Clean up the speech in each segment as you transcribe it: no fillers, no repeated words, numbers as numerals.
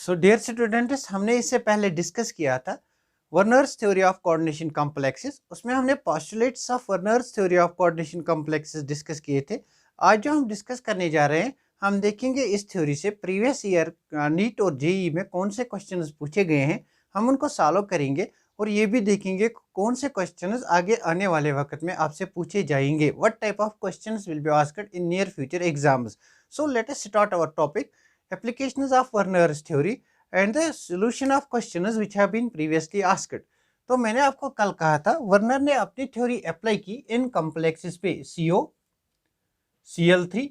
So dear students, हमने इससे पहले डिस्कस किया था Werner's theory of coordination complexes. उसमें हमने postulates of Werner's theory of coordination complexes discuss किए थे। आज जो हम डिस्कस करने जा रहे हैं, हम देखेंगे इस थ्योरी से प्रीवियस ईयर नीट और जेई में कौन से क्वेश्चंस पूछे गए हैं, हम उनको सॉल्व करेंगे और ये भी देखेंगे कौन से क्वेश्चंस आगे आने वाले वक्त में आपसे पूछे जाएंगे। What type of questions will be asked in near future exams. So let us start our topic applications of Werner's theory and the solution of questions which have been previously asked। तो मैंने आपको कल कहा था Werner ने अपनी theory apply की इन complexes पे CO, Cl3,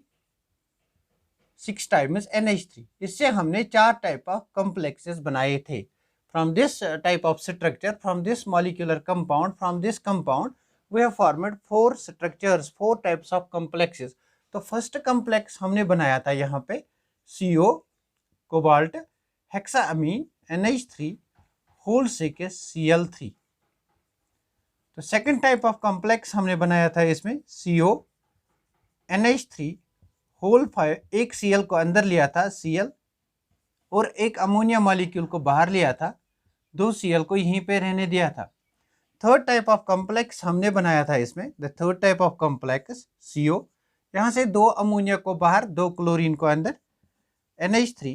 6 times NH3। इससे हमने 4 टाइप ऑफ कॉम्प्लेक्सेस बनाए थे। From this type of structure, from this molecular compound, from this compound we have formed 4 structures, 4 types of complexes. तो फर्स्ट कॉम्प्लेक्स हमने बनाया था यहाँ पे CO, कोबाल्ट, हेक्साअमीन, NH3, होल सिकेस Cl3। तो सेकंड टाइप ऑफ कॉम्प्लेक्स हमने बनाया था इसमें CO, NH3, होल 5, एक Cl को अंदर लिया था Cl और एक अमोनिया मॉलिक्यूल को बाहर लिया था, 2 Cl को यहीं पे रहने दिया था। थर्ड टाइप ऑफ कॉम्प्लेक्स हमने बनाया था इसमें, the third type of complex CO, यहाँ से 2 अमोनिया को बाहर, 2 क्लोरीन को अंदर, NH3,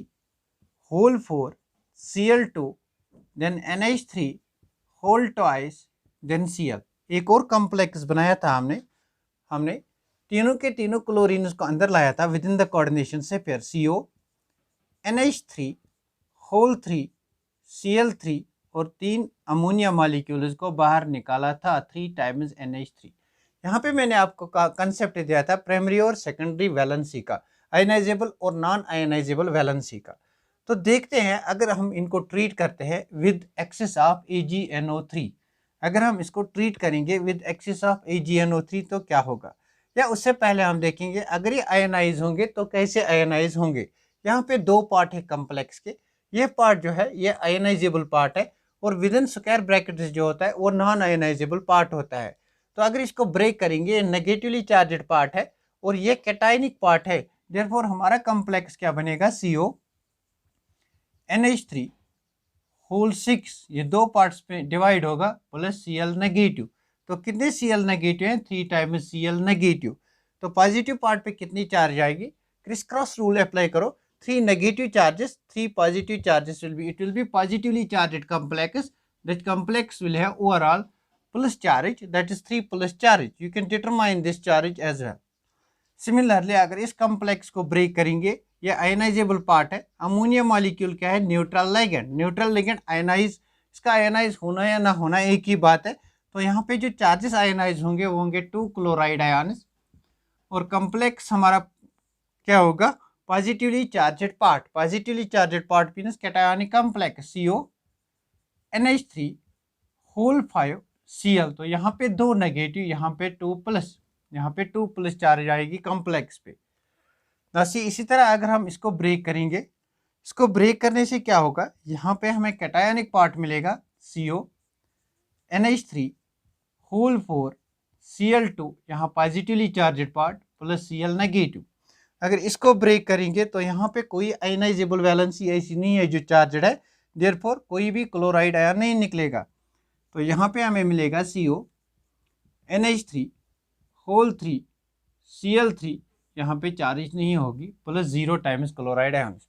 whole 4, Cl2, then NH3, whole twice, then Cl। एक और कॉम्प्लेक्स बनाया था हमने तीनों के तीनों क्लोरीन को अंदर लाया था within the coordination sphere CO, NH3, whole 3, Cl3 और 3 अमोनिया मॉलिक्यूल्स को बाहर निकाला था 3 टाइम्स NH3। यहाँ पे मैंने आपको कंसेप्ट दिया था प्राइमरी और सेकेंडरी वैलेंसी का, आयनाइजेबल और नॉन आयनाइजेबल वैलेंसी का। तो देखते हैं अगर हम इनको ट्रीट करते हैं विद एक्सेस ऑफ AgNO3, अगर हम इसको ट्रीट करेंगे विद एक्सेस ऑफ AgNO3 तो क्या होगा, या उससे पहले हम देखेंगे अगर ये आयनाइज होंगे तो कैसे आयनाइज होंगे। यहाँ पे 2 पार्ट है कॉम्प्लेक्स के, ये पार्ट जो है ये आयनाइजेबल पार्ट है और विद इन स्क्वायर ब्रैकेट जो होता है वो नॉन आयनाइजेबल पार्ट होता है। तो अगर इसको ब्रेक करेंगे, नेगेटिवली चार्जड पार्ट है और ये कैटायनिक पार्ट है, देयरफॉर हमारा कॉम्प्लेक्स क्या बनेगा, CO, NH3, होल 6, ये 2 पार्ट्स में डिवाइड होगा, प्लस Cl नेगेटिव। तो कितने Cl नेगेटिव हैं, 3 टाइम्स Cl नेगेटिव। तो पॉजिटिव पार्ट पे कितनी चार्ज आएगी, क्रिस क्रॉस रूल अप्लाई करो, 3 negative charges, 3 positive charges will be positively charged complex. That complex will have overall plus charge, that is 3 plus charge. You can determine this charge as well. Similarly अगर इस complex को break करेंगे, ये ionizable part है, ammonia molecule क्या है, neutral ligand, neutral ligand ionize, इसका ionize होना या ना होना एक ही बात है। तो यहाँ पे जो चार्जेस आयनाइज होंगे वो होंगे 2 क्लोराइड आयन्स और कॉम्प्लेक्स हमारा क्या होगा, positively charged part. Positively charged part means cationic complex CO, NH3, whole 5, Cl। तो यहाँ पे 2 नेगेटिव, यहाँ पे 2 प्लस, यहाँ पे 2 प्लस चार्ज आएगी कॉम्प्लेक्स पे। इसी तरह अगर हम इसको ब्रेक करेंगे, इसको ब्रेक करने से क्या होगा, यहाँ पे हमें कैटायनिक पार्ट मिलेगा CO, NH3, होल 4, Cl2, यहाँ positively charged part plus Cl negative. अगर इसको ब्रेक करेंगे तो यहाँ पे कोई आयनाइजेबल वैलेंसी ऐसी नहीं है जो चार्जड है, देयरफॉर कोई भी क्लोराइड आयन नहीं निकलेगा। तो यहाँ पे हमें मिलेगा CO, NH3, होल 3, Cl3, यहाँ पे चार्ज नहीं होगी, प्लस 0 टाइम्स क्लोराइड आयन्स।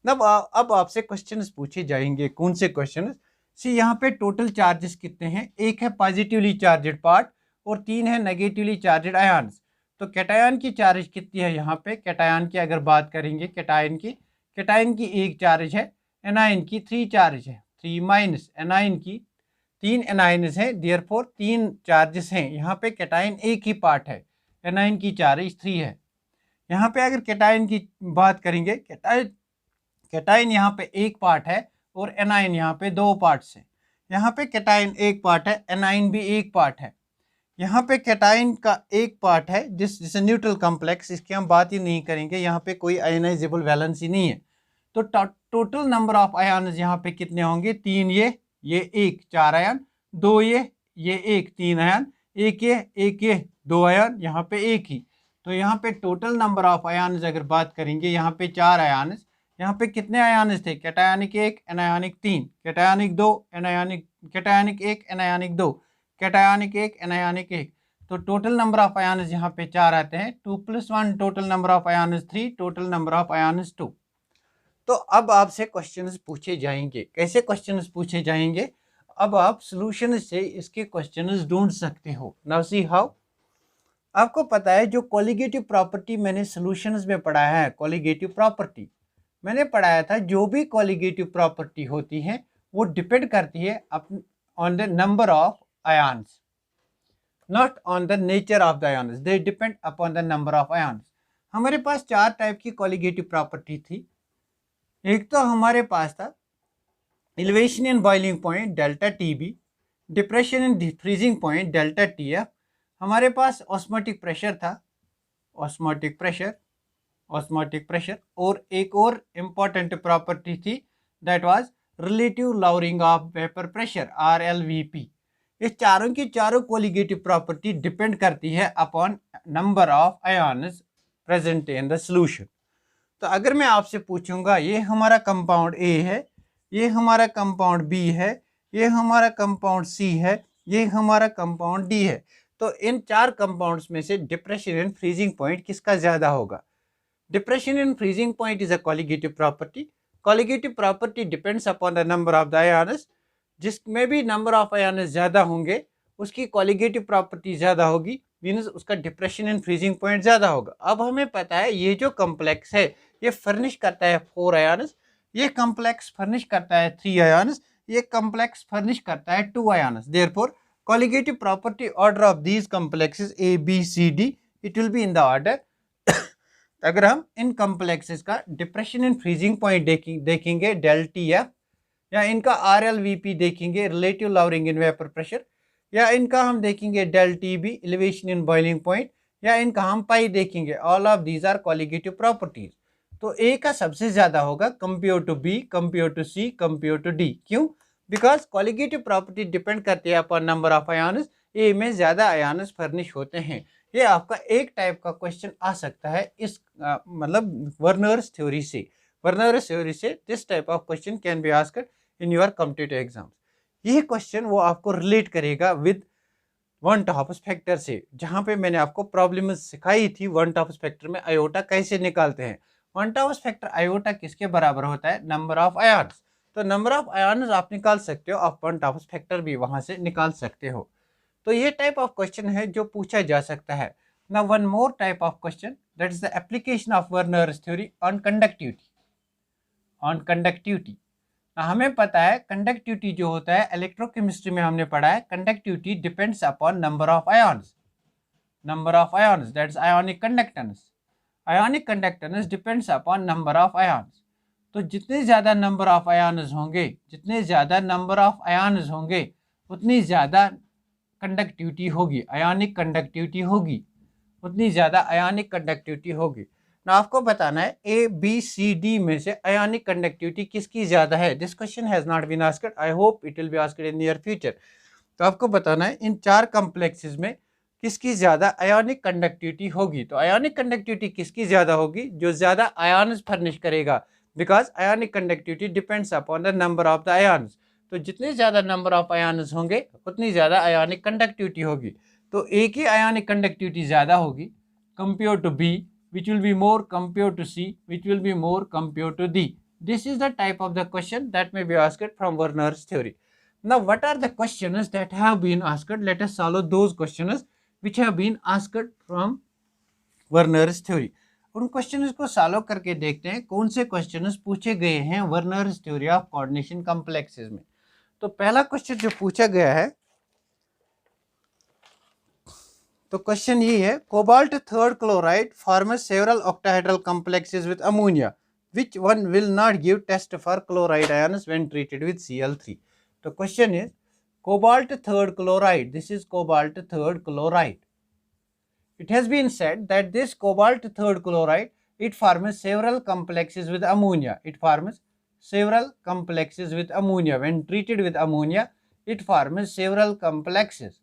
अब आपसे क्वेश्चंस पूछे जाएंगे, कौन से क्वेश्चंस, सी यहाँ पे टोटल चार्जेस कितने हैं, एक है पॉजिटिवली चार्जड पार्ट और 3 है नेगेटिवली चार्जड आयन्स। तो कैटायन की चार्ज कितनी है, यहाँ पे कैटायन की अगर बात करेंगे, कैटायन की 1 चार्ज है, एनायन की 3 चार्ज है, 3 माइनस एनायन की 3 एनायन्स हैं, देयरफॉर 3 चार्जेस हैं। यहाँ पे कैटायन एक ही पार्ट है, एनायन की चार्ज 3 है। यहाँ पे अगर कैटायन की बात करेंगे, कैटायन यहाँ पे एक पार्ट है और एनायन यहाँ पे 2 पार्ट्स है। यहाँ पे कैटायन एक पार्ट है, एनायन भी एक पार्ट है। यहाँ पे कैटायन का एक पार्ट है जिसे न्यूट्रल कॉम्प्लेक्स, इसकी हम बात ही नहीं करेंगे, यहाँ पे कोई आयनाइजेबल वैलेंसी नहीं है। तो टोटल नंबर ऑफ आयन्स यहाँ पे कितने होंगे, 3 ये 1 4 आयन, 2 ये 1 3 आयन, एक ये 2 आयन, यहाँ पे एक ही। तो यहाँ पे टोटल नंबर ऑफ आयन्स अगर बात करेंगे, यहाँ पे 4 आयन्स, यहाँ पे कितने आयन्स थे, cationic 1, anionic 3, cationic 2, anionic, cationic 1, anionic 2, cationic 1, anionic 1। तो टोटल नंबर ऑफ आयन्स यहाँ पे 4 आते हैं। 2 + 1 total number of ions 3, total number of ions 2। तो अब आपसे क्वेश्चंस पूछे जाएंगे। कैसे क्वेश्चंस पूछे जाएंगे? अब आप सॉल्यूशन से इसके क्वेश्चंस ढूंढ सकते हो। Now see how. आपको पता है जो कोलिगेटिव प्रॉपर्टी मैंने सॉल्यूशंस में पढ़ाया है, कोलिगेटिव प्रॉपर्टी मैंने पढ़ाया था, जो भी कोलिगेटिव प्रॉपर्टी होती है वो डिपेंड करती है on the number of ions, not on the nature of the ions, they depend upon the number of ions. हमारे पास 4 टाइप की कोलिगेटिव प्रॉपर्टी थी। एक तो हमारे पास था elevation in boiling point delta TB, depression in freezing point delta TF. हमारे पास osmotic pressure था, osmotic pressure, osmotic pressure, और एक और इम्पॉर्टेंट प्रॉपर्टी थी that was relative lowering of vapour pressure, RLVP। इस चारों की चारों कोलिगेटिव प्रॉपर्टी डिपेंड करती है upon number of ions present in the solution. तो अगर मैं आपसे पूछूंगा ये हमारा कंपाउंड ए है, ये हमारा कंपाउंड बी है, ये हमारा कंपाउंड सी है, ये हमारा कंपाउंड डी है, तो इन 4 कंपाउंड्स में से डिप्रेशन इन फ्रीजिंग पॉइंट किसका ज्यादा होगा? Depression in freezing point is a colligative property. Colligative property depends upon the number of the ions. जिसमें भी नंबर ऑफ आयन्स ज्यादा होंगे उसकी कोलिगेटिव प्रॉपर्टी ज्यादा होगी, मीन्स उसका डिप्रेशन इन फ्रीजिंग पॉइंट ज्यादा होगा। अब हमें पता है ये जो कॉम्प्लेक्स है ये फर्निश करता है 4 आयन्स, ये कॉम्प्लेक्स फर्निश करता है 3 आयन्स, ये कॉम्प्लेक्स फर्निश करता है 2 ions. Therefore colligative property order of these complexes A, B, C, D, it will be in the order। अगर हम इन कॉम्प्लेक्सेस का डिप्रेशन इन फ्रीजिंग पॉइंट देखेंगे डेल TF, या इनका RLVP देखेंगे relative lowering in vapour pressure, या इनका हम देखेंगे del TB elevation in boiling point, या इनका हम पाई देखेंगे, all of these are colligative properties. तो A का सबसे ज्यादा होगा compare to B, compare to C, compare to D। क्यों? बिकॉज कोलिगेटिव प्रॉपर्टी डिपेंड करती है अपॉन नंबर ऑफ आयन्स। ए में ज्यादा आयन्स फर्निश होते हैं। ये आपका एक टाइप का क्वेश्चन आ सकता है इस मतलब वर्नर्स थ्योरी से। वर्नर्स थ्योरी से this type of question can be asked in your competitive exams. ये क्वेश्चन वो आपको रिलेट करेगा विद वन टॉपस फैक्टर से, जहां पे मैंने आपको प्रॉब्लम सिखाई थी वन टॉपस फैक्टर में आयोटा कैसे निकालते हैं। वन टॉपस फैक्टर आयोटा किसके बराबर होता है? Number of ions. तो नंबर ऑफ आयन्स आप निकाल सकते हो, आप वन टॉपस फैक्टर भी वहां से निकाल सकते हो। तो ये टाइप ऑफ क्वेश्चन है जो पूछा जा सकता है। Now one more type of question, that is the application of Werner's theory on conductivity. On conductivity हमें पता है कंडक्टिविटी जो होता है इलेक्ट्रोकेमिस्ट्री में हमने पढ़ा है, conductivity depends upon number of ions. Number of ions that is ionic conductance. Ionic conductance depends upon number of ions. तो जितने ज़्यादा नंबर ऑफ आयन्स होंगे, जितने ज़्यादा नंबर ऑफ आयन्स होंगे उतनी ज़्यादा कंडक्टिविटी होगी, आयोनिक कंडक्टिविटी होगी, उतनी ज़्यादा आयोनिक कंडक्टिविटी होगी। ना आपको बताना है ए बी सी डी में से आयोनिक कंडक्टिविटी किसकी ज़्यादा है। This question has not been asked, I hope it will be asked in near future. तो आपको बताना है इन 4 कॉम्प्लेक्सेस में किसकी ज़्यादा आयोनिक कंडक्टिविटी होगी। तो आयोनिक कंडक्टिविटी किसकी ज़्यादा होगी? जो ज़्यादा आयन्स फर्निश करेगा, because ionic conductivity depends upon the number of the ions. तो जितने ज़्यादा नंबर ऑफ आयन्स होंगे उतनी ज़्यादा आयोनिक कंडक्टिविटी होगी। तो ए की आयोनिक कंडक्टिविटी ज़्यादा होगी compare to B, which will be more compared to C, which will be more compared to D. This is the type of the question that may be asked from Werner's theory. Now, what are the questions that have been asked? Let us solve those questions which have been asked from Werner's theory. उन questions को solve करके देखते हैं कौन से questions पूछे गए हैं Werner's theory of coordination complexes में। तो पहला क्वेश्चन जो पूछा गया है, तो क्वेश्चन ये है, cobalt third chloride forms several octahedral complexes with ammonia, which one will not give test for chloride ions when treated with Cl3। तो question is cobalt third chloride, this is cobalt third chloride. It has been said that this cobalt third chloride, it forms several complexes with ammonia. It forms several complexes with ammonia. When treated with ammonia, it forms several complexes.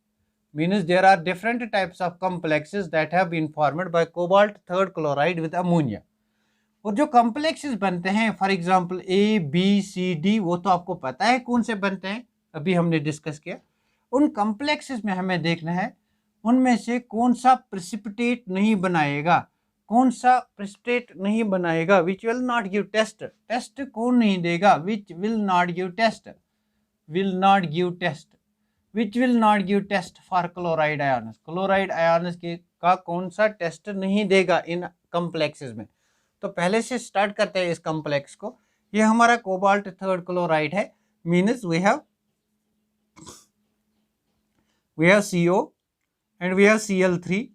Means there are different types of complexes that have been formed by cobalt third chloride with ammonia. और जो complexes बनते हैं for example ABCD, वो तो आपको पता है कौन से बनते हैं, अभी हमने डिस्कस किया। उन कॉम्प्लेक्सेस में हमें देखना है उनमें से कौन सा प्रेसिपिटेट नहीं बनाएगा, कौन सा प्रेसिपिटेट नहीं बनाएगा, which will not give test, test कौन नहीं देगा, which will not give test, will not give test, which will not give test for chloride ions, chloride ions के का कौन सा टेस्ट नहीं देगा इन कॉम्प्लेक्सेस में। तो पहले से स्टार्ट करते हैं इस कॉम्प्लेक्स को। ये हमारा कोबाल्ट थर्ड क्लोराइड है, means we have CO and we have Cl3,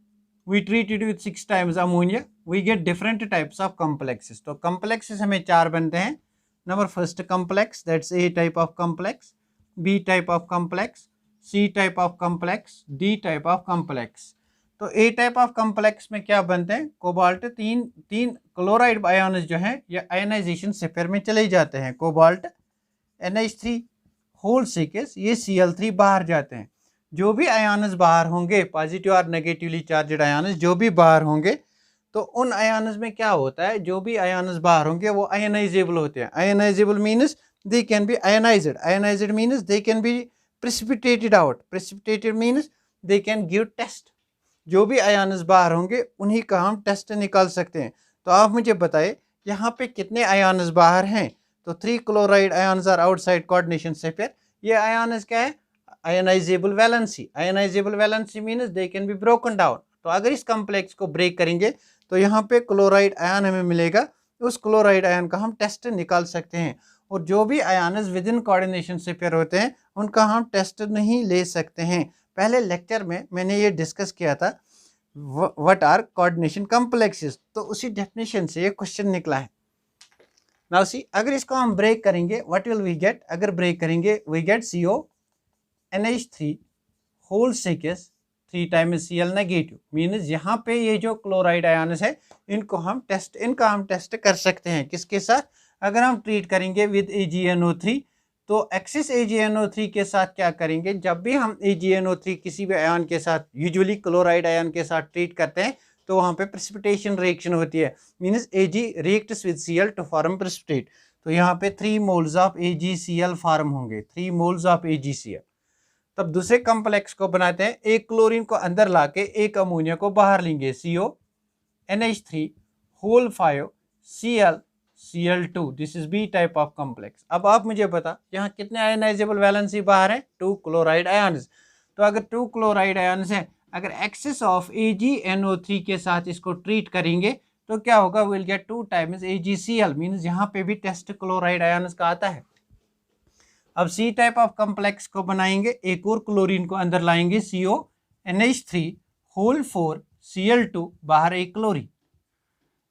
we treat it with 6 times ammonia, we get different types of complexes। तो complexes हमें 4 बनते हैं। Number first complex, that's A type of complex, B type of complex, C type of complex, D type of complex। तो A type of complex में क्या बनते हैं, cobalt तीन क्लोराइड आयन्स जो हैं ये आयनाइजेशन सेफेयर में चले जाते हैं, कोबाल्ट NH3 होल सीक्वेंस, ये Cl3 बाहर जाते हैं। जो भी आयन्स बाहर होंगे, पॉजिटिव और नेगेटिवली चार्जड आयन्स जो भी बाहर होंगे, तो उन आयन्स में क्या होता है, जो भी आयन्स बाहर होंगे वो आयनाइजेबल होते हैं। Ionizable means they can be ionized, ionized means they can be precipitated out, precipitated means they can give test. जो भी आयन्स बाहर होंगे उन्हीं का हम टेस्ट निकाल सकते हैं। तो आप मुझे बताइए यहाँ पे कितने आयन्स बाहर हैं। तो 3 chloride ions are outside coordination sphere. ये आयन्स क्या है, ionizable valency, ionizable valency means they can be broken down. तो अगर इस कॉम्प्लेक्स को ब्रेक करेंगे तो यहाँ पे क्लोराइड आयन हमें मिलेगा, उस क्लोराइड आयन का हम टेस्ट निकाल सकते हैं। और जो भी आयन्स विद इन कोऑर्डिनेशन सेफेयर होते हैं उनका हम टेस्ट नहीं ले सकते हैं। पहले लेक्चर में मैंने ये डिस्कस किया था व्हाट आर कोऑर्डिनेशन कॉम्प्लेक्सेस, तो उसी डेफिनेशन से ये क्वेश्चन निकला है। नाउ सी, अगर इसको हम ब्रेक करेंगे व्हाट विल वी गेट, अगर ब्रेक करेंगे we get CO NH3 whole sequence 3 times Cl negative, means यहाँ पे ये जो क्लोराइड आयन्स है इनका हम टेस्ट कर सकते हैं। किसके साथ, अगर हम ट्रीट करेंगे विद AgNO3, तो एक्सिस AgNO3 के साथ क्या करेंगे, जब भी हम AgNO3 किसी भी आयन के साथ, यूजुअली क्लोराइड आयन के साथ ट्रीट करते हैं तो वहाँ पे प्रेसिपिटेशन रिएक्शन होती है, means Ag reacts with Cl to form precipitate. तो यहाँ पे 3 मोल्स ऑफ AgCl फॉर्म होंगे, 3 मोल्स ऑफ AgCl। तब दूसरे कॉम्प्लेक्स को बनाते हैं, एक क्लोरीन को अंदर लाके एक अमोनिया को बाहर लेंगे, CO NH3 whole 5 Cl2, this is B type of complex. अब आप मुझे बता यहाँ कितने आयनाइजेबल वैलेंसी बाहर है, 2 क्लोराइड आयन्स। तो अगर 2 क्लोराइड आयन्स हैं, अगर एक्सेस ऑफ AgNO3 के साथ इसको ट्रीट करेंगे तो क्या होगा, will get 2 times AgCl, means यहाँ पे भी टेस्ट क्लोराइड आयन्स का आता है। अब C टाइप ऑफ कॉम्प्लेक्स को बनाएंगे, एक और क्लोरीन को अंदर लाएंगे, CO NH3 होल 4 Cl2, बाहर एक क्लोरीन।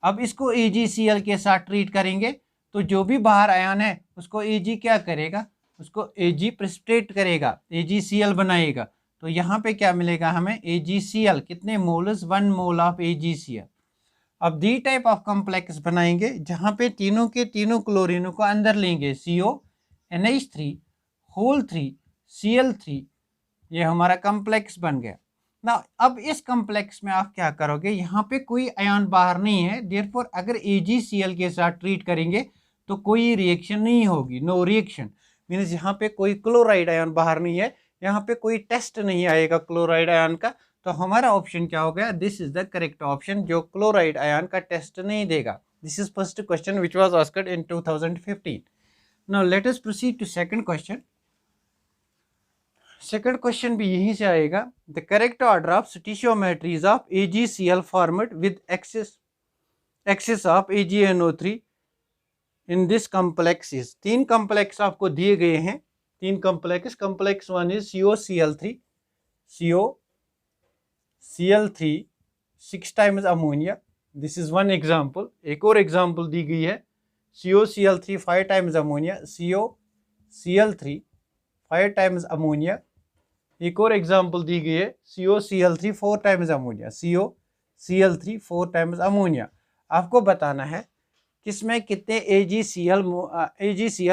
अब इसको AgCl के साथ ट्रीट करेंगे तो जो भी बाहर आयन है उसको Ag क्या करेगा, उसको Ag प्रेसिपिटेट करेगा, AgCl बनाएगा। तो यहाँ पे क्या मिलेगा हमें, AgCl कितने मोल्स, 1 मोल ऑफ AgCl। अब D टाइप ऑफ कॉम्प्लेक्स बनाएंगे जहाँ पे तीनों के तीनों क्लोरीनों को अंदर लेंगे, CO NH3 होल 3 Cl3, ये हमारा कॉम्प्लेक्स बन गया ना। अब इस कॉम्प्लेक्स में आप क्या करोगे, यहाँ पे कोई आयन बाहर नहीं है, देयरफॉर अगर AgCl के साथ ट्रीट करेंगे तो कोई रिएक्शन नहीं होगी, नो रिएक्शन, मीन्स यहाँ पे कोई क्लोराइड आयन बाहर नहीं है, यहाँ पे कोई टेस्ट नहीं आएगा क्लोराइड आयन का। तो हमारा ऑप्शन क्या हो गया, this is the correct option, जो क्लोराइड आयन का टेस्ट नहीं देगा। This is first question which was asked in 2015। Now let us proceed to second question. Second question भी यहीं से आएगा, the correct order of stoichiometries of AgCl formed with excess of AgNO3 in this complex is। 3 complex आपको दिए गए हैं, 3 complex, complex 1 is COCl3, COCl3 6 times ammonia, this is one example। एक और एग्जाम्पल दी गई है, COCl3 5 times ammonia, COCl3 5 times ammonia। एक और एग्जाम्पल दी गई है, COCl3 4 times ammonia, COCl3 4 times ammonia। आपको बताना है किसमें कितने AgCl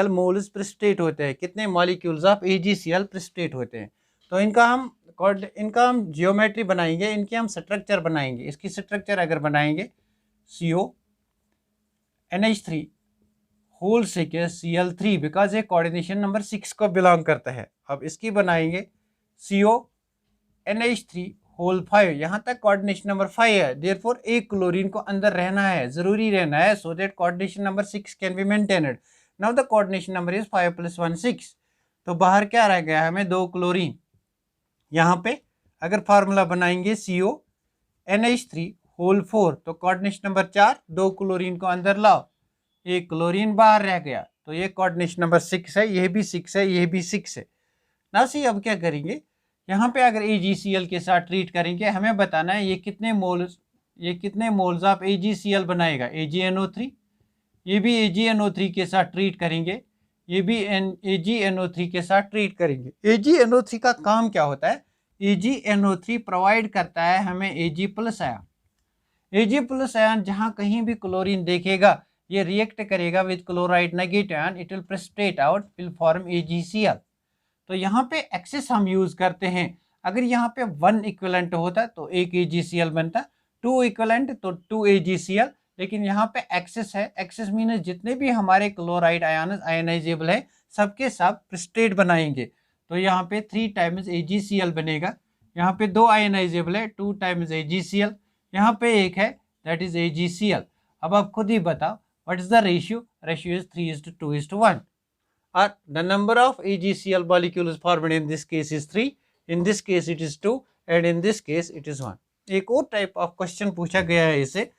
मोल्स प्रेसिपिटेट होते हैं, कितने मॉलिक्यूल्स ऑफ AgCl प्रेसिपिटेट होते हैं। तो इनका हम जियोमेट्री बनाएंगे, इनकी हम स्ट्रक्चर बनाएंगे। इसकी स्ट्रक्चर अगर बनाएंगे, CO NH3 whole Cl3 because ये कोऑर्डिनेशन नंबर 6 को बिलोंग करता है। अब इसकी बनाएंगे CO NH3 होल 5, यहाँ तक कोऑर्डिनेशन नंबर 5 है, देयरफॉर एक क्लोरीन को अंदर रहना है, जरूरी रहना है, so that coordination number 6 can be maintained. Now the coordination number is 5 + 1 6, तो बाहर क्या रह गया हमें 2 क्लोरीन। यहाँ पे अगर फार्मूला बनाएंगे CO NH3 होल 4, तो कोऑर्डिनेशन नंबर 4, 2 क्लोरीन को अंदर लाओ, एक क्लोरीन बाहर रह गया, तो ये कोऑर्डिनेशन नंबर 6 है, ये भी 6 है, ये भी 6 है ना। सी अब क्या करेंगे, यहाँ पे अगर AgCl के साथ ट्रीट करेंगे, हमें बताना है ये कितने मोल्स ऑफ AgCl बनाएगा, AgNO3, ये भी AgNO3 के साथ ट्रीट करेंगे, ये भी AgNO3 के साथ ट्रीट करेंगे। AgNO3 का काम क्या होता है, AgNO3 प्रोवाइड करता है हमें Ag+ आयन। Ag+ आयन जहाँ कहीं भी क्लोरीन देखेगा, ये रिएक्ट करेगा with chloride negative ion, it will precipitate out, will form AgCl। तो यहाँ पे एक्सेस हम यूज करते हैं, अगर यहाँ पे 1 इक्विवेलेंट होता तो एक AgCl बनता, 2 इक्विवेलेंट तो 2 AgCl, लेकिन यहाँ पे एक्सेस है, एक्सेस मीन्स जितने भी हमारे क्लोराइड आयन आयनाइजेबल है सबके सब प्रेसिपिटेट बनाएंगे, तो यहाँ पे 3 टाइम्स AgCl बनेगा। यहाँ पे 2 आयनाइजेबल है, 2 टाइम्स AgCl, यहाँ पे एक है, दैट इज AgCl। अब आप खुद ही बताओ what is the ratio, ratio is 3:2:1, or the number of AgCl molecules formed in this case is 3, in this case it is 2, and in this case it is 1। एक और type of question पूछा गया है इसे,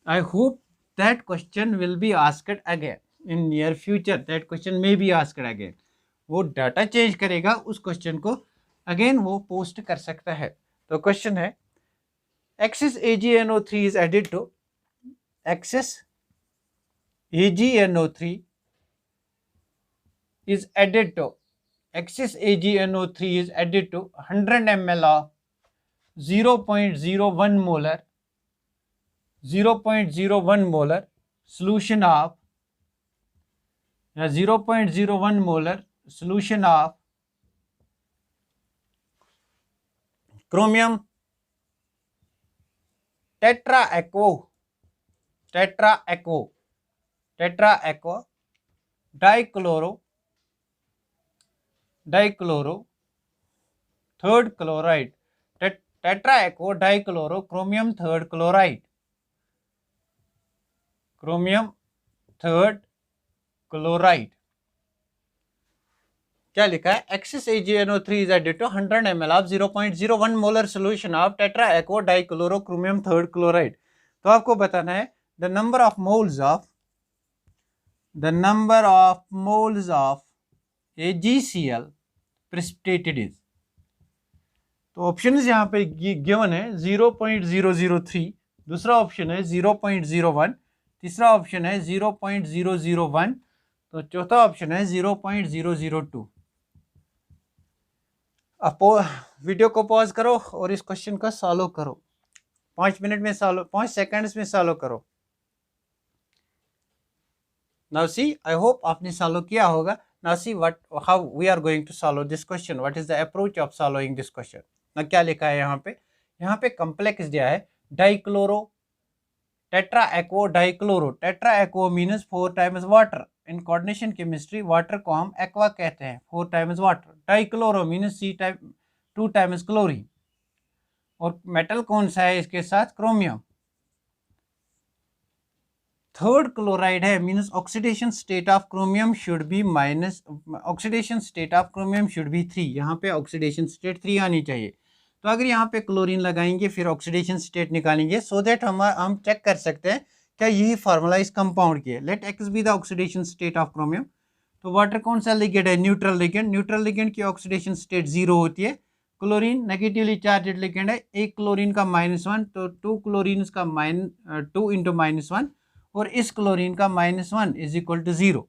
I hope that question will be asked again in near future, that question may be asked again। वो data change करेगा, उस question को अगेन वो पोस्ट कर सकता है। तो क्वेश्चन है excess AgNO3 is added to, excess AgNO3 is added to, excess AgNO3 is added to 100 ml of 0.01 molar solution of 0.01 molar solution of chromium tetraaqua dichloro third chloride, tetraaqua dichloro chromium third chloride, क्या लिखा है, excess AgNO3 is added to 100 ml of 0.01 molar solution of tetraaqua dichloro chromium third chloride। तो आपको बताना है the number of moles of AgCl precipitated is, तो option यहाँ पे गिवन है 0.003, दूसरा ऑप्शन है 0.01, तीसरा ऑप्शन है 0.001, तो चौथा ऑप्शन है 0.002। अब वीडियो को पॉज करो और इस क्वेश्चन का सॉल्व करो, 5 मिनट में सॉल्व, 5 सेकंड्स में सॉल्व करो। नाउ सी, आई होप आपने सॉल्व किया होगा। Now see how we are going to solve this question, what is the approach of solving this question। ना क्या लिखा है यहाँ पे कॉम्प्लेक्स दिया है dichloro tetraaqua dichloro, tetraaqua means 4 times water, in coordination chemistry water को हम एक्वा कहते हैं, 4 times water, dichloro means 2 times chlorine, और मेटल कौन सा है इसके साथ, क्रोमियम। थर्ड क्लोराइड है means oxidation state of chromium should be oxidation state of chromium should be 3, यहाँ पे ऑक्सीडेशन स्टेट 3 आनी चाहिए। तो अगर यहाँ पे क्लोरीन लगाएंगे फिर ऑक्सीडेशन स्टेट निकालेंगे, सो दैट हम चेक कर सकते हैं क्या यही फार्मूला इस कंपाउंड की है। Let x be the oxidation state of chromium, तो वाटर कौन सा लिगेंड है, न्यूट्रल लिगेंड, न्यूट्रल लिगेंड की ऑक्सीडेशन स्टेट 0 होती है। क्लोरीन नेगेटिवली चार्जड लिगेंड है, एक क्लोरीन का -1, तो 2 क्लोरीन का 2 × -1, और इस क्लोरीन का -1 is equal to 0,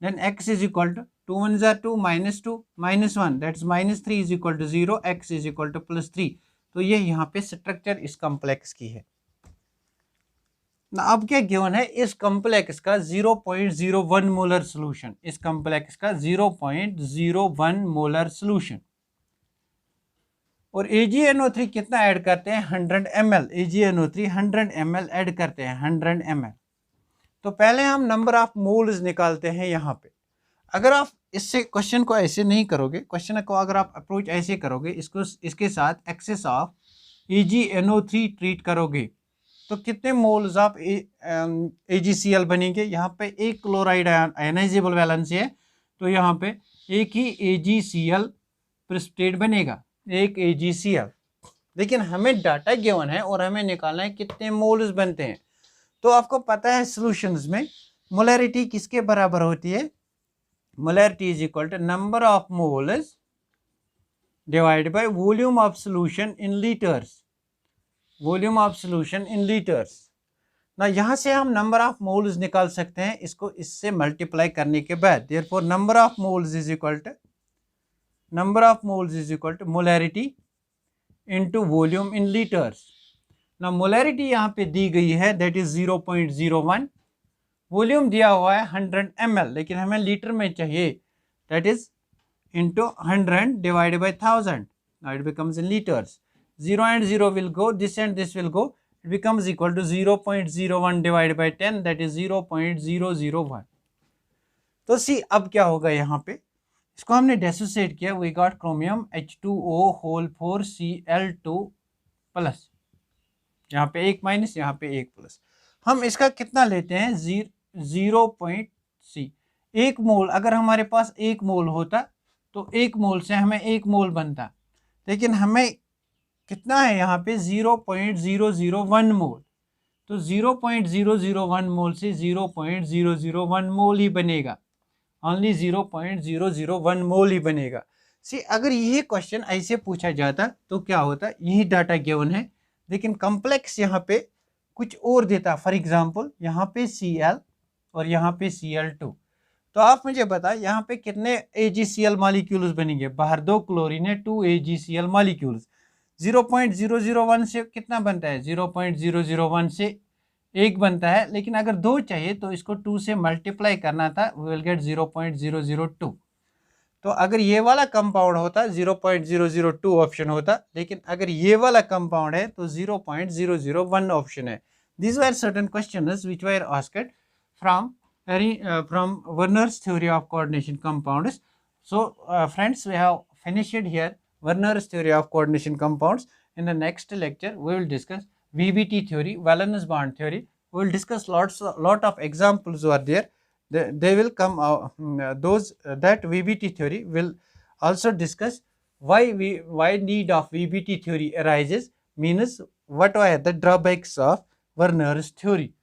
then x is equal to 2 1 = 2 -2 -1 that's -3 is equal to 0, x is equal to +3। तो ये यहाँ पे स्ट्रक्चर इस कॉम्प्लेक्स की है ना। अब क्या गिवन है, इस कॉम्प्लेक्स का 0.01 मोलर सोल्यूशन, इस कॉम्प्लेक्स का 0.01 मोलर सोल्यूशन, और AgNO3 कितना ऐड करते हैं, 100 ml, AgNO3 100 ml ऐड करते हैं, 100 ml। तो पहले हम नंबर ऑफ मोल्स निकालते हैं यहाँ पे। अगर आप इससे क्वेश्चन को ऐसे नहीं करोगे, क्वेश्चन को अगर आप अप्रोच ऐसे करोगे, इसको इसके साथ एक्सेस ऑफ AgNO3 ट्रीट करोगे तो कितने मोल्स ऑफ AgCl बनेंगे। यहाँ पे एक क्लोराइड आयनाइजेबल वैलेंस है, तो यहाँ पे एक ही AgCl प्रेसिपिटेट बनेगा, एक AgCl। लेकिन हमें डाटा गिवन है और हमें निकालना है कितने मोल्स बनते हैं। तो आपको पता है सॉल्यूशंस में मोलैरिटी किसके बराबर होती है, molarity is equal to number of moles divided by volume of solution in litres, volume of solution in litres ना। यहाँ से हम नंबर ऑफ मोल्स निकाल सकते हैं इसको इससे मल्टीप्लाई करने के बाद। Therefore number of moles is equal to molarity into volume in litres. ना मोलैरिटी यहाँ पे दी गई है दैट इज 0.01, वॉल्यूम दिया हुआ है 100 ml, लेकिन हमें लीटर में चाहिए, that is into 100 divided by 1000. Now it becomes in liters. 0 and 0 will go, this and this will go, it becomes equal to 0.01 divided by 10, that is 0.001. तो सी अब क्या होगा, यहाँ पे इसको हमने डिसोसिएट किया, we got chromium H2O whole 4Cl2 plus, यहाँ पे एक माइनस, यहाँ पे एक प्लस। हम इसका कितना लेते हैं 0.c, एक मोल। अगर हमारे पास एक मोल होता तो एक मोल से हमें एक मोल बनता, लेकिन हमें कितना है यहाँ पे 0.001 मोल, तो 0.001 मोल से 0.001 मोल ही बनेगा, ओनली 0.001 मोल ही बनेगा। सी अगर यही क्वेश्चन ऐसे पूछा जाता तो क्या होता, यही डाटा गिवन है, लेकिन कॉम्प्लेक्स यहाँ पे कुछ और देता। फॉर एग्जांपल यहाँ पे Cl और यहाँ पे Cl2, तो आप मुझे बताएं यहाँ पे कितने AgCl मॉलिक्यूल्स बनेंगे। बाहर 2 क्लोरीन है, 2 AgCl मॉलिक्यूल्स। 0.001 से कितना बनता है, 0.001 से एक बनता है, लेकिन अगर 2 चाहिए तो इसको 2 से मल्टीप्लाई करना था, वी विल गेट 0.002। तो अगर ये वाला कंपाउंड होता 0.002 ऑप्शन होता, लेकिन अगर ये वाला कंपाउंड है तो 0.001 ऑप्शन है। These were certain questions which were asked from Werner's theory of coordination compounds. So friends, we have finished here Werner's theory of coordination compounds. In the next lecture we will discuss VBT theory, valence bond theory. We will discuss lot of examples are there. They will come those that VBT theory will also discuss why need of VBT theory arises, means what are the drawbacks of Werner's theory.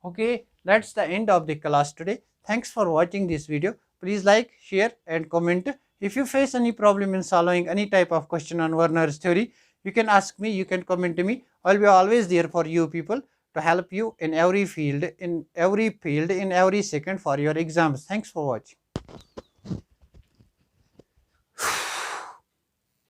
Okay, that's the end of the class today. Thanks for watching this video. Please like, share and comment. If you face any problem in solving any type of question on Werner's theory, you can ask me, you can comment to me. I'll be always there for you people to help you in every field, in every second for your exams. Thanks for watching.